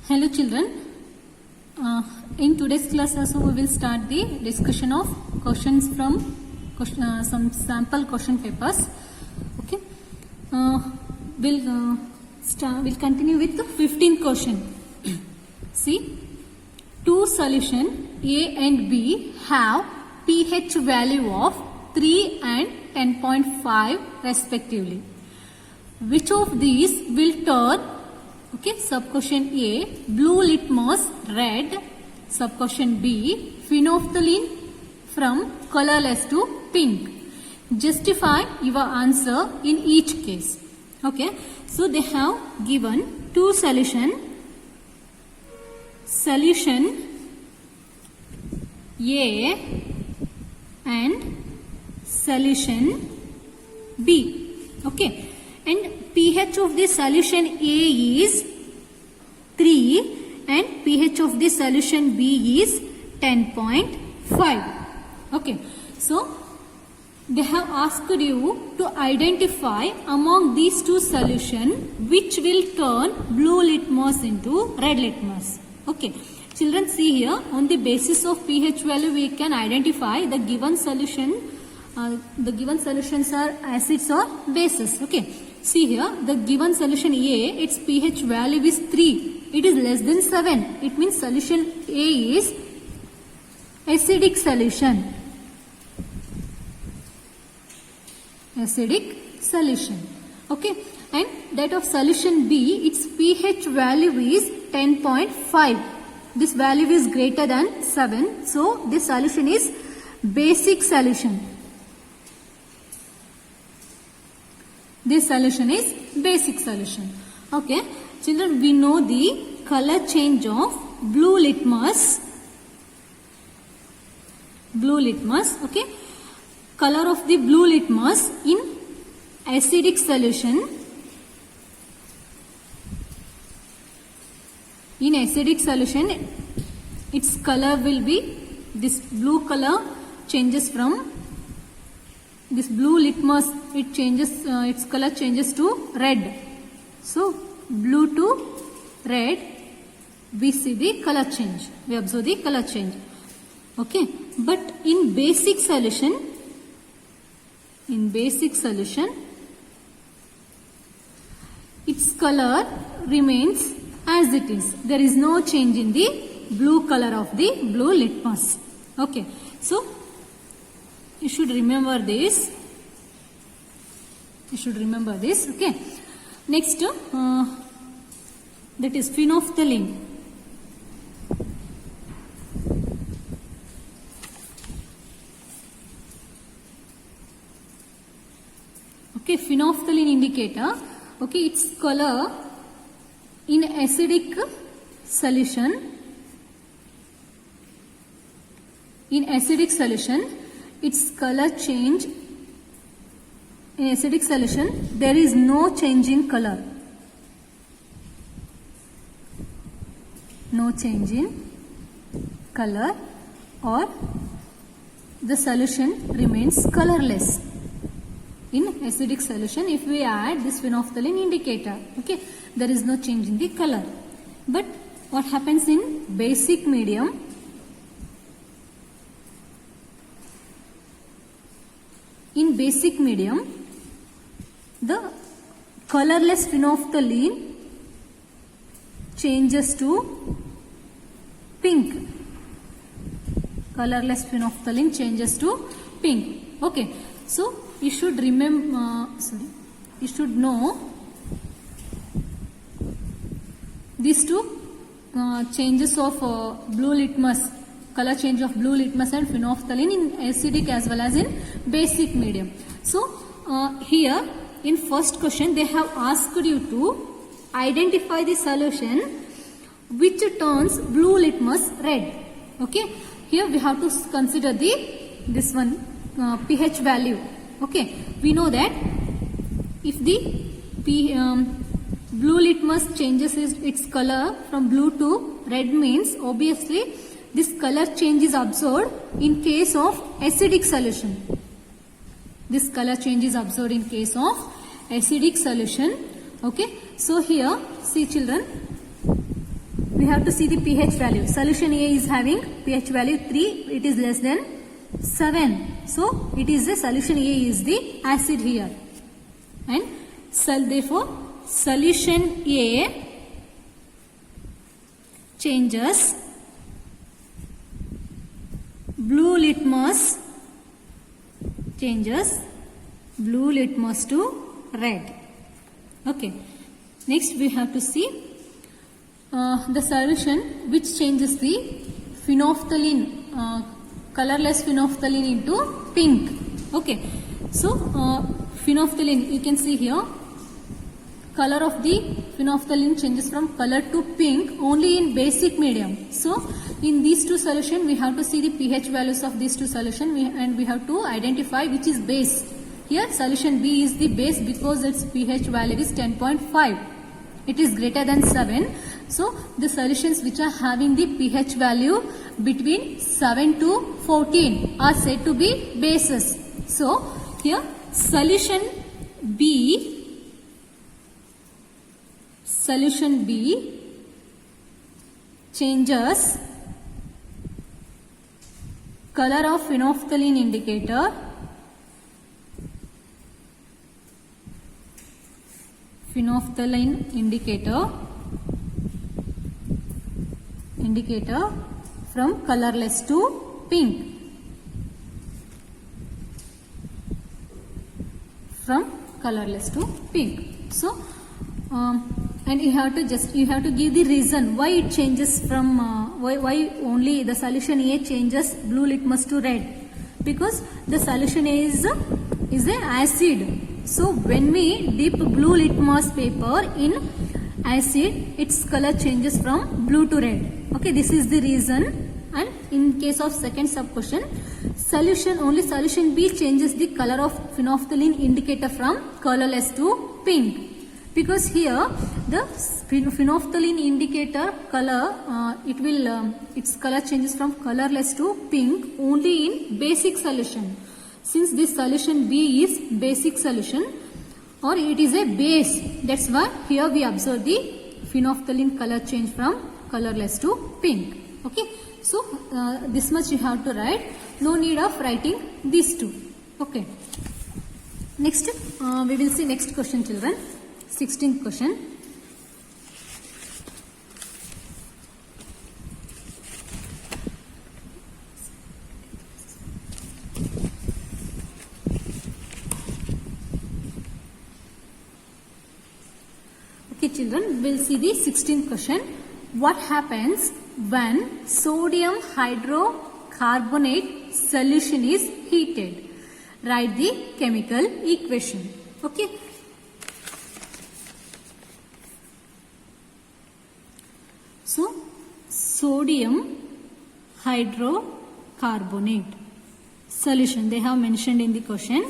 Hello children, in today's class also we will start the discussion of questions from some sample question papers. Okay, we'll continue with the 15th question. See, two solution A and B have pH value of 3 and 10.5 respectively. Which of these will turn, okay, sub question A, blue litmus red, sub question B, phenolphthalein from colorless to pink. Justify your answer in each case. Okay, so they have given two solution A and solution B. Okay, and pH of the solution A is 3 and pH of the solution B is 10.5. Okay, so they have asked you to identify among these two solutions which will turn blue litmus into red litmus. Okay, children, see here, on the basis of pH value we can identify the given solution. The given solutions are acids or bases. Okay, see here, the given solution A, its pH value is 3. It is less than 7. It means solution A is acidic solution. Acidic solution. Okay, and that of solution B, its pH value is 10.5. This value is greater than 7. So this solution is basic solution. This solution is basic solution. Okay, children, we know the color change of blue litmus. Blue litmus, okay. Color of the blue litmus in acidic solution. In acidic solution, its color will be, this blue color changes from, this blue litmus, it changes, its color changes to red. So, blue to red, we see the color change. We observe the color change. Okay, but in basic solution, its color remains as it is. There is no change in the blue color of the blue litmus. Okay, so you should remember this. Okay. Next, that is phenolphthalein. Okay, phenolphthalein indicator. Okay, its color in acidic solution. In acidic solution, its color change. In acidic solution, there is no change in color. No change in color, or the solution remains colorless. In acidic solution, if we add this phenolphthalein indicator, okay, there is no change in the color. But what happens in basic medium? In basic medium, the colorless phenolphthalein changes to pink. Colorless phenolphthalein changes to pink. Okay, so you should remember, you should know these two changes of blue litmus, color change of blue litmus and phenolphthalein in acidic as well as in basic medium. So here in first question they have asked you to identify the solution which turns blue litmus red. Okay, here we have to consider this one pH value. Okay, we know that if the blue litmus changes its color from blue to red, means obviously this color change is observed in case of acidic solution. This color change is observed in case of acidic solution. Okay, so here see children, we have to see the pH value. Solution A is having pH value 3, it is less than 7. So it is the solution A is the acid here. And therefore solution A changes blue litmus to red. Okay. Next we have to see the solution which changes the phenolphthalein, colorless phenolphthalein into pink. Okay. So phenolphthalein, you can see here, color of the phenolphthalein changes from color to pink only in basic medium. So in these two solutions we have to see the pH values of these two solutions and we have to identify which is base. Here solution B is the base because its pH value is 10.5. It is greater than 7. So the solutions which are having the pH value between 7 to 14 are said to be bases. So here solution B changes color of phenolphthalein indicator from colorless to pink. So and you have to give the reason why it changes from why only the solution A changes blue litmus to red, because the solution A is an acid. So when we dip blue litmus paper in acid, its color changes from blue to red. Okay, this is the reason. And in case of second sub question, solution B changes the color of phenolphthalein indicator from colorless to pink, because here the phenolphthalein indicator color its color changes from colorless to pink only in basic solution. Since this solution B is basic solution or it is a base, that's why here we observe the phenolphthalein color change from colorless to pink. Okay, so this much you have to write, no need of writing these two. Okay, next we will see next question, children. 16th question. Okay, children, we'll see the 16th question. What happens when sodium hydrocarbonate solution is heated? Write the chemical equation. Okay. So, sodium hydrocarbonate solution, they have mentioned in the question.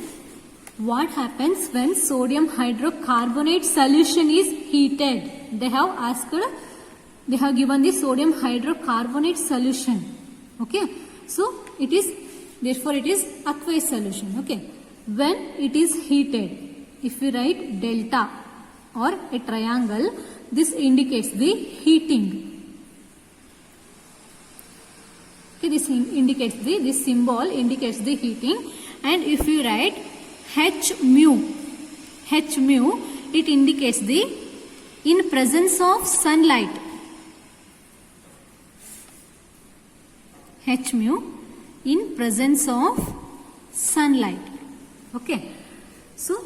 What happens when sodium hydrocarbonate solution is heated? They have given the sodium hydrocarbonate solution. Okay. So, therefore it is aqueous solution. Okay. When it is heated, if we write delta or a triangle, this indicates the heating. Okay, this symbol indicates the heating. And if you write H mu, it indicates the in presence of sunlight. H mu in presence of sunlight. Okay. So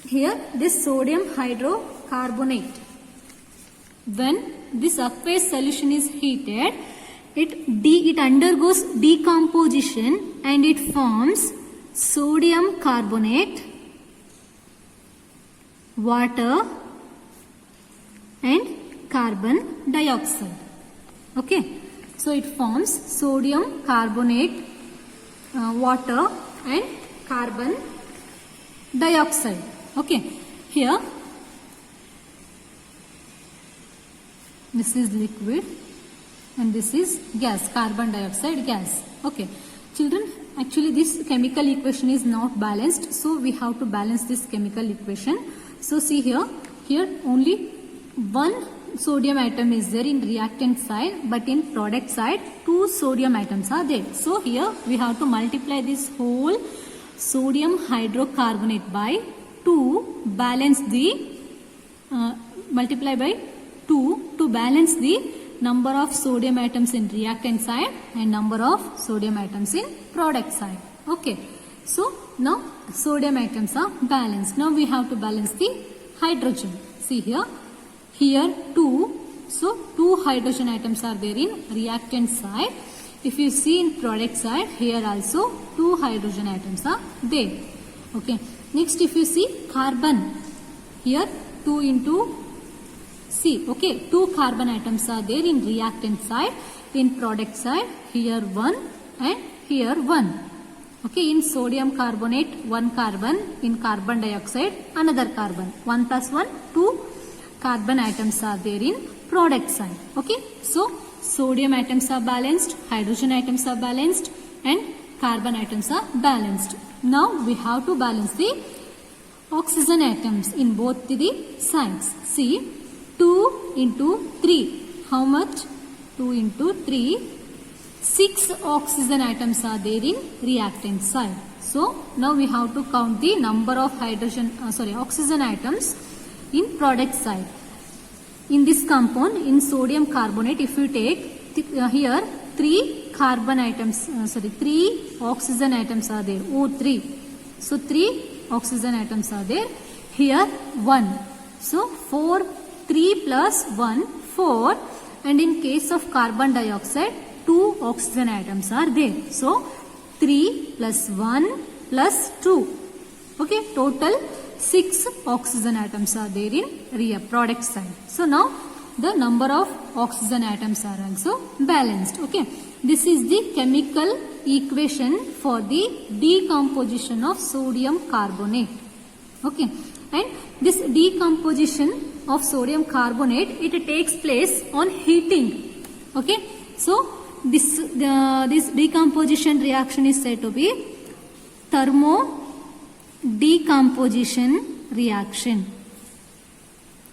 here this sodium hydrocarbonate, when this aqueous solution is heated, it undergoes decomposition and it forms sodium carbonate, water and carbon dioxide. Okay. So it forms sodium carbonate, water and carbon dioxide. Okay. Here this is liquid and this is gas, carbon dioxide gas. Okay. Children, actually this chemical equation is not balanced, so we have to balance this chemical equation. So see here only one sodium atom is there in reactant side, but in product side 2 sodium atoms are there. So here we have to multiply this whole sodium hydrocarbonate by 2, balance the multiply by 2 to balance the number of sodium atoms in reactant side and number of sodium atoms in product side. Okay, so now sodium atoms are balanced. Now we have to balance the hydrogen. See here 2, so 2 hydrogen atoms are there in reactant side. If you see in product side, here also 2 hydrogen atoms are there. Okay, next if you see carbon, here 2 into C. Okay, 2 carbon atoms are there in reactant side. In product side, here 1 and here 1. Okay, in sodium carbonate 1 carbon, in carbon dioxide another carbon. 1 plus 1, 2 carbon atoms are there in product side. Okay, so sodium atoms are balanced, hydrogen atoms are balanced and carbon atoms are balanced. Now we have to balance the oxygen atoms in both the sides. See, 2 into 3. How much? 2 into 3. 6 oxygen atoms are there in reactant side. So now we have to count the number of oxygen atoms in product side. In this compound, in sodium carbonate, if you take here 3 carbon atoms, 3 oxygen atoms are there, O3. So 3 oxygen atoms are there. Here 1. So 3 plus 1, 4. And in case of carbon dioxide, 2 oxygen atoms are there. So 3 plus 1 plus 2. Okay, total 6 oxygen atoms are there in product side. So now the number of oxygen atoms are also balanced. Okay, this is the chemical equation for the decomposition of sodium carbonate. Okay, and this decomposition of sodium carbonate, it takes place on heating. Okay, so this decomposition reaction is said to be thermo-decomposition reaction.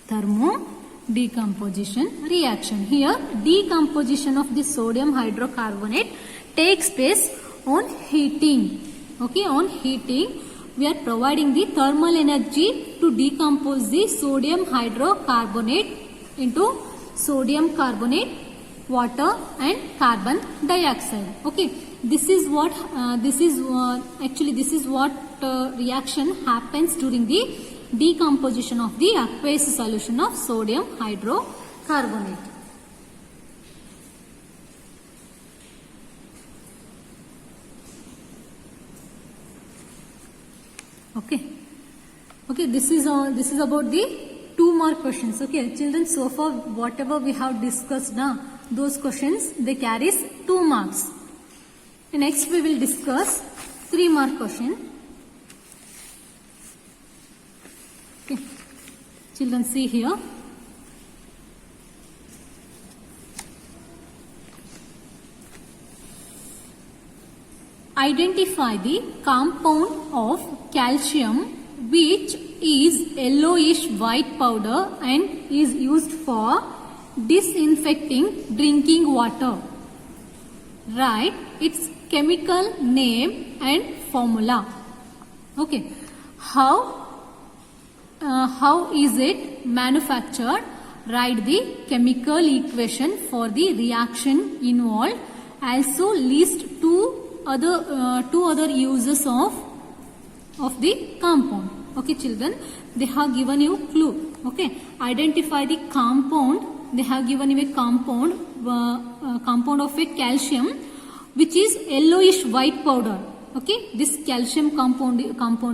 Thermo-decomposition reaction. Here, decomposition of the sodium hydrocarbonate takes place on heating. Okay, on heating, we are providing the thermal energy to decompose the sodium hydrocarbonate into sodium carbonate, water and carbon dioxide. Okay, this is what reaction happens during the decomposition of the aqueous solution of sodium hydrocarbonate. Okay, this is about the 2 more questions. Okay, children, so far whatever we have discussed now, those questions they carries 2 marks. And next we will discuss 3 mark question. Okay, children, see here. Identify the compound of calcium which is yellowish white powder and is used for disinfecting drinking water. Write its chemical name and formula. Okay, how is it manufactured? Write the chemical equation for the reaction involved. Also list two other uses of the compound. Okay, children, they have given you clue. Okay, identify the compound. They have given you a compound of a calcium which is yellowish white powder. Okay, this calcium compound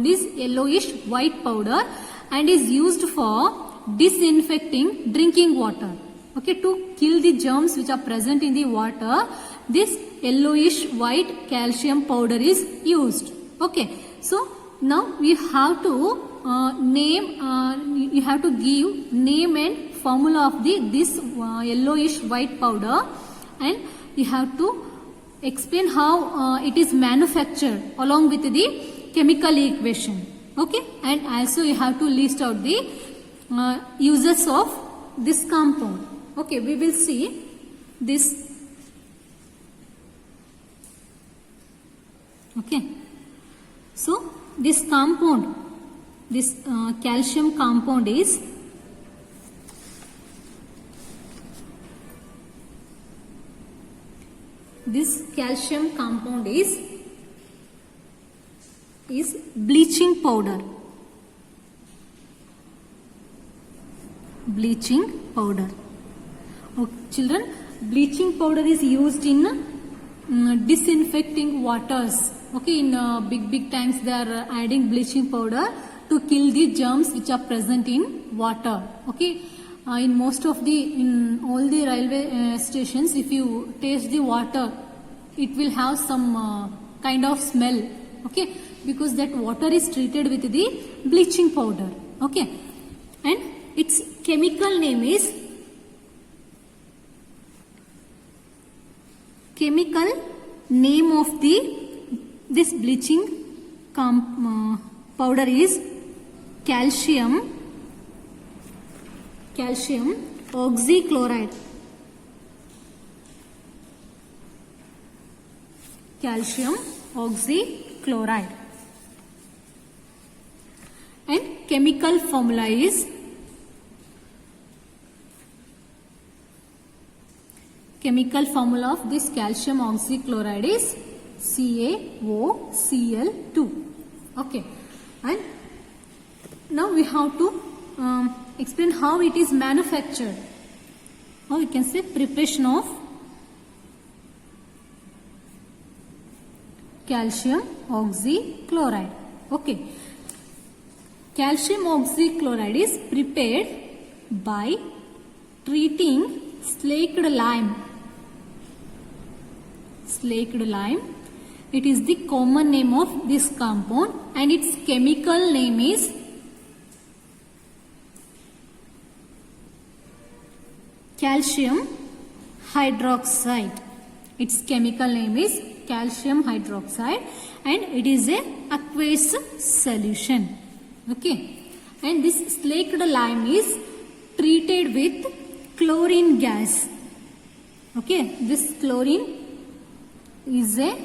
is yellowish white powder and is used for disinfecting drinking water. Okay, to kill the germs which are present in the water, this yellowish white calcium powder is used. Okay, so now we have to you have to give name and formula of this yellowish white powder, and you have to explain how it is manufactured along with the chemical equation. Okay, and also you have to list out the uses of this compound. Okay, we will see this. Okay, so this compound, this calcium compound is bleaching powder. Bleaching powder. Okay, children, bleaching powder is used in disinfecting waters. Okay, in big times they are adding bleaching powder to kill the germs which are present in water. Okay, in all the railway stations, if you taste the water, it will have some kind of smell. Okay, because that water is treated with the bleaching powder. Okay, and its chemical name is of this bleaching powder is calcium oxychloride. Calcium oxychloride. And chemical formula is of this calcium oxychloride is CaOCl2. Okay, and now we have to explain how it is manufactured. Or we can say preparation of calcium oxychloride. Okay, calcium oxychloride is prepared by treating slaked lime. It is the common name of this compound, and its chemical name is calcium hydroxide. Its chemical name is calcium hydroxide, and it is a aqueous solution. Okay, and this slaked lime is treated with chlorine gas. Okay, this chlorine is a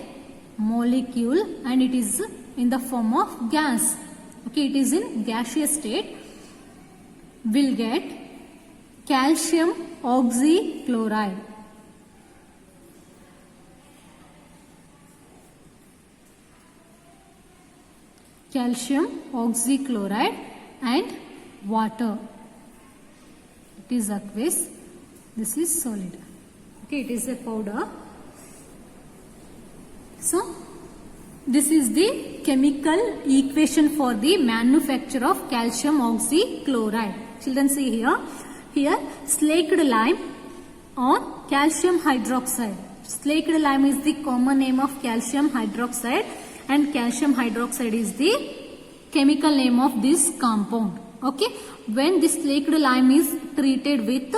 molecule and it is in the form of gas. Okay, it is in gaseous state. We'll get calcium oxychloride. Calcium oxychloride and water. It is aqueous. This is solid. Okay, it is a powder. So, this is the chemical equation for the manufacture of calcium oxychloride. Children, see here. Here, slaked lime or calcium hydroxide. Slaked lime is the common name of calcium hydroxide, and calcium hydroxide is the chemical name of this compound. Okay, when this slaked lime is treated with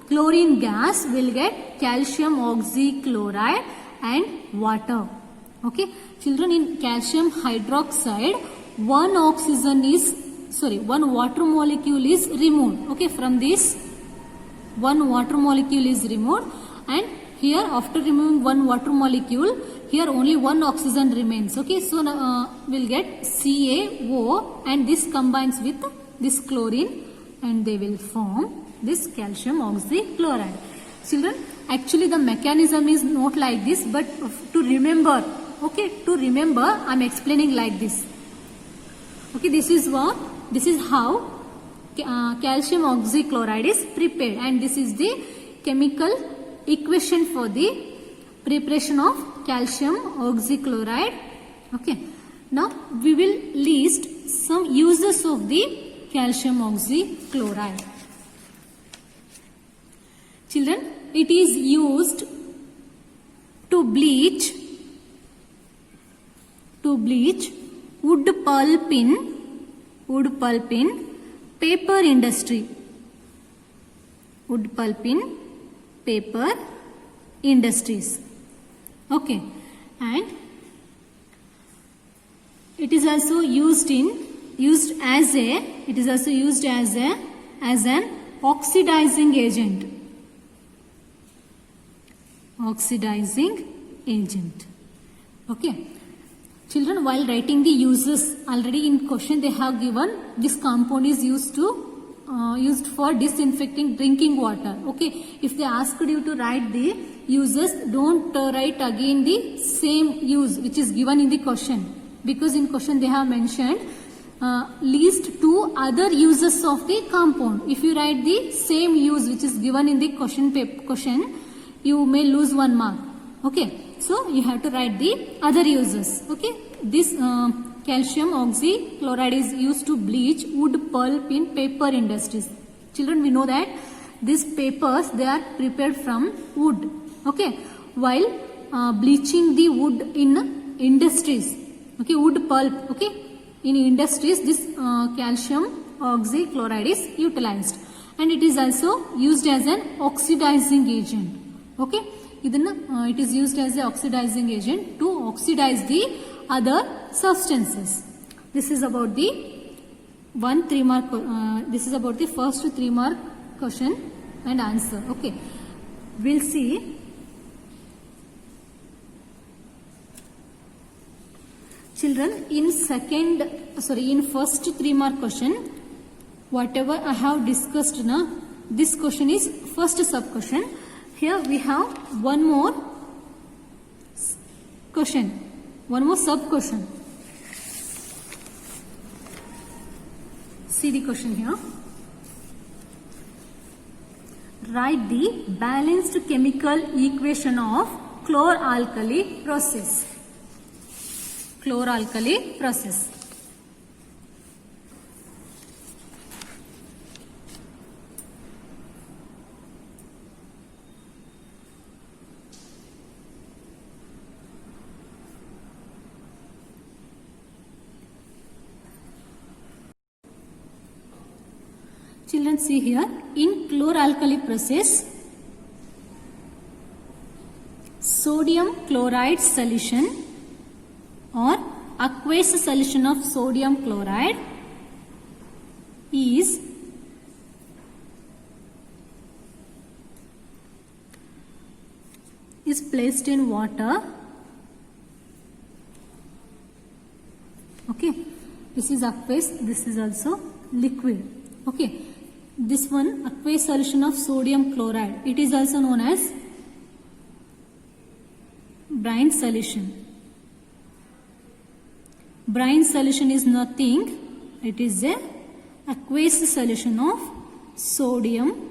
chlorine gas, we'll get calcium oxychloride and water. Okay, children, in calcium hydroxide, one water molecule is removed. Okay, from this one water molecule is removed, and here after removing one water molecule, here only one oxygen remains. Okay, so we'll get CaO, and this combines with this chlorine and they will form this calcium oxychloride. Children, actually the mechanism is not like this, but to remember, I'm explaining like this. Okay, this is how calcium oxychloride is prepared, and this is the chemical equation for the preparation of calcium oxychloride. Okay, now we will list some uses of the calcium oxychloride. Children, it is used to bleach wood pulp in paper industry. Wood pulp in paper industries. Okay, and it is also used as an oxidizing agent. Oxidizing agent. Okay. Children, while writing the uses, already in question they have given this compound is used for disinfecting drinking water. Okay. If they asked you to write the uses, don't write again the same use which is given in the question, because in question they have mentioned least 2 other uses of the compound. If you write the same use which is given in the question, you may lose 1 mark. Okay, so you have to write the other uses. Okay, this calcium oxychloride is used to bleach wood pulp in paper industries. Children, we know that these papers, they are prepared from wood. Okay, while bleaching the wood in industries. Okay, wood pulp. Okay, in industries this calcium oxychloride is utilized, and it is also used as an oxidizing agent. Okay, it is used as an oxidizing agent to oxidize the other substances. This is about the 3 mark. This is about the first 3 mark question and answer. Okay, we'll see. Children, in first 3 mark question, whatever I have discussed now, this question is first sub question. Here we have one more question, one more sub question. See the question here. Write the balanced chemical equation of chlor-alkali process. Chlor-alkali process. Children, see here, in chlor-alkali process, sodium chloride solution or aqueous solution of sodium chloride is placed in water. Okay, this is aqueous, this is also liquid. Okay, this one aqueous solution of sodium chloride, it is also known as brine solution. Brine solution is nothing, it is a aqueous solution of sodium,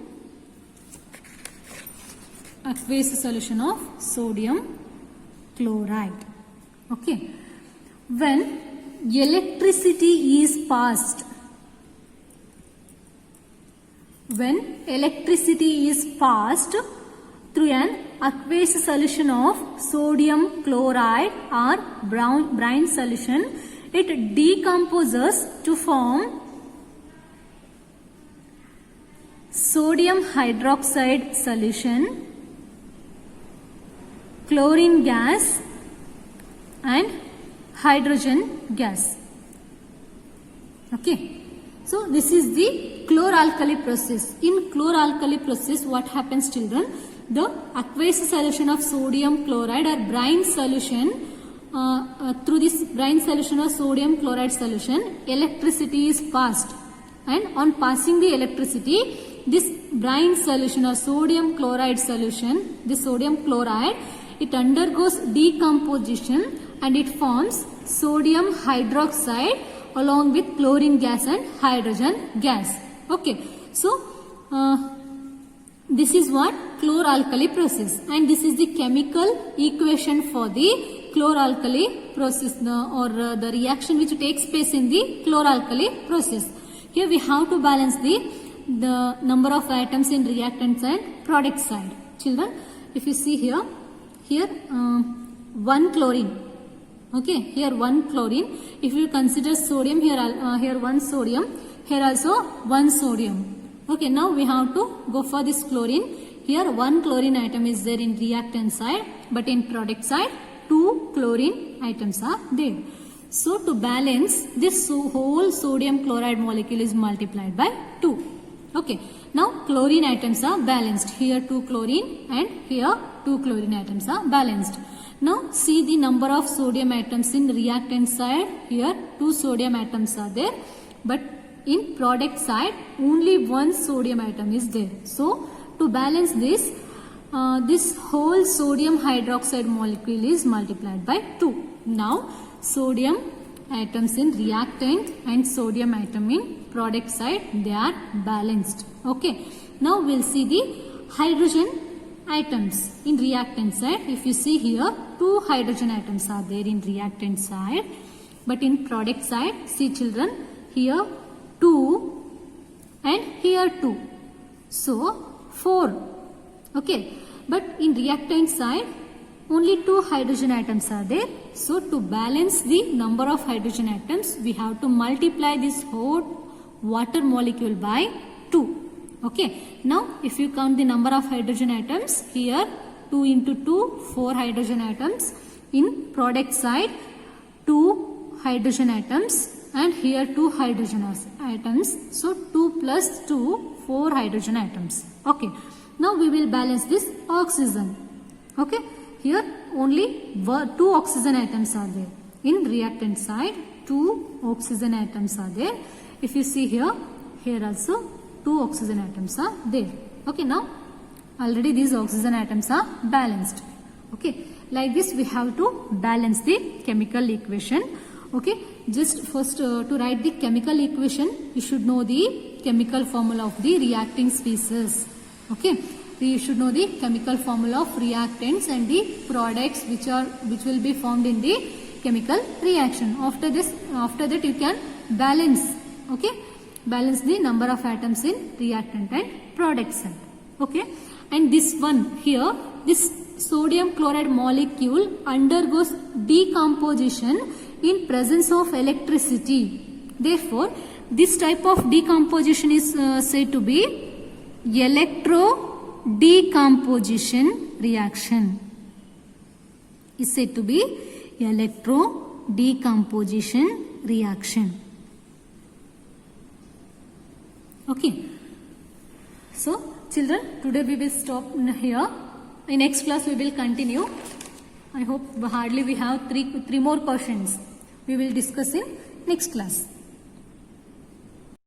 chloride. Okay, when electricity is passed through an aqueous solution of sodium chloride or brine solution, it decomposes to form sodium hydroxide solution, chlorine gas and hydrogen gas. Okay, so this is the chlor-alkali process. In chlor-alkali process, what happens, children? The aqueous solution of sodium chloride or brine solution, through this brine solution or sodium chloride solution, electricity is passed, and on passing the electricity, this brine solution or sodium chloride solution, this sodium chloride, it undergoes decomposition and it forms sodium hydroxide along with chlorine gas and hydrogen gas. Okay, so this is what chlor-alkali process, and this is the chemical equation for the chlor-alkali process, the reaction which takes place in the chlor-alkali process. Here we have to balance the number of atoms in reactant and product side. Children, if you see here 1 chlorine. Okay, here 1 chlorine. If you consider sodium, here 1 sodium, here also 1 sodium. Okay, now we have to go for this chlorine. Here 1 chlorine atom is there in reactant side, but in product side 2 chlorine atoms are there. So to balance, this whole sodium chloride molecule is multiplied by 2. Okay, Now chlorine atoms are balanced. Here 2 chlorine and here 2 chlorine atoms are balanced. Now see the number of sodium atoms in reactant side. Here 2 sodium atoms are there, but in product side only 1 sodium atom is there. So to balance this, this whole sodium hydroxide molecule is multiplied by 2. Now sodium atoms in reactant and sodium atom in product side, they are balanced. Okay. Now we'll see the hydrogen atoms in reactant side. If you see here, 2 hydrogen atoms are there in reactant side, but in product side, see children, here 2 and here 2. So 4. Okay. But in reactant side, only 2 hydrogen atoms are there. So to balance the number of hydrogen atoms, we have to multiply this whole water molecule by 2. Okay. Now if you count the number of hydrogen atoms, here 2 into 2, 4 hydrogen atoms. In product side, 2 hydrogen atoms, and here 2 hydrogen atoms. So 2 plus 2, 4 hydrogen atoms. Okay. Now we will balance this oxygen. Okay. Here only 2 oxygen atoms are there. In reactant side, 2 oxygen atoms are there. If you see here, here also 2 oxygen atoms are there. Okay. Now already these oxygen atoms are balanced. Okay. Like this we have to balance the chemical equation. Okay. Just first to write the chemical equation, you should know the chemical formula of the reacting species. Okay. You should know the chemical formula of reactants and the products which will be formed in the chemical reaction. After that you can balance. Okay. Balance the number of atoms in reactant and product side. Okay. And this one here, this sodium chloride molecule undergoes decomposition in presence of electricity. Therefore, this type of decomposition is said to be electro-decomposition reaction. Is said to be electro-decomposition reaction. Okay. So, children, today we will stop here. In next class we will continue. I hope hardly we have three more questions. We will discuss in next class.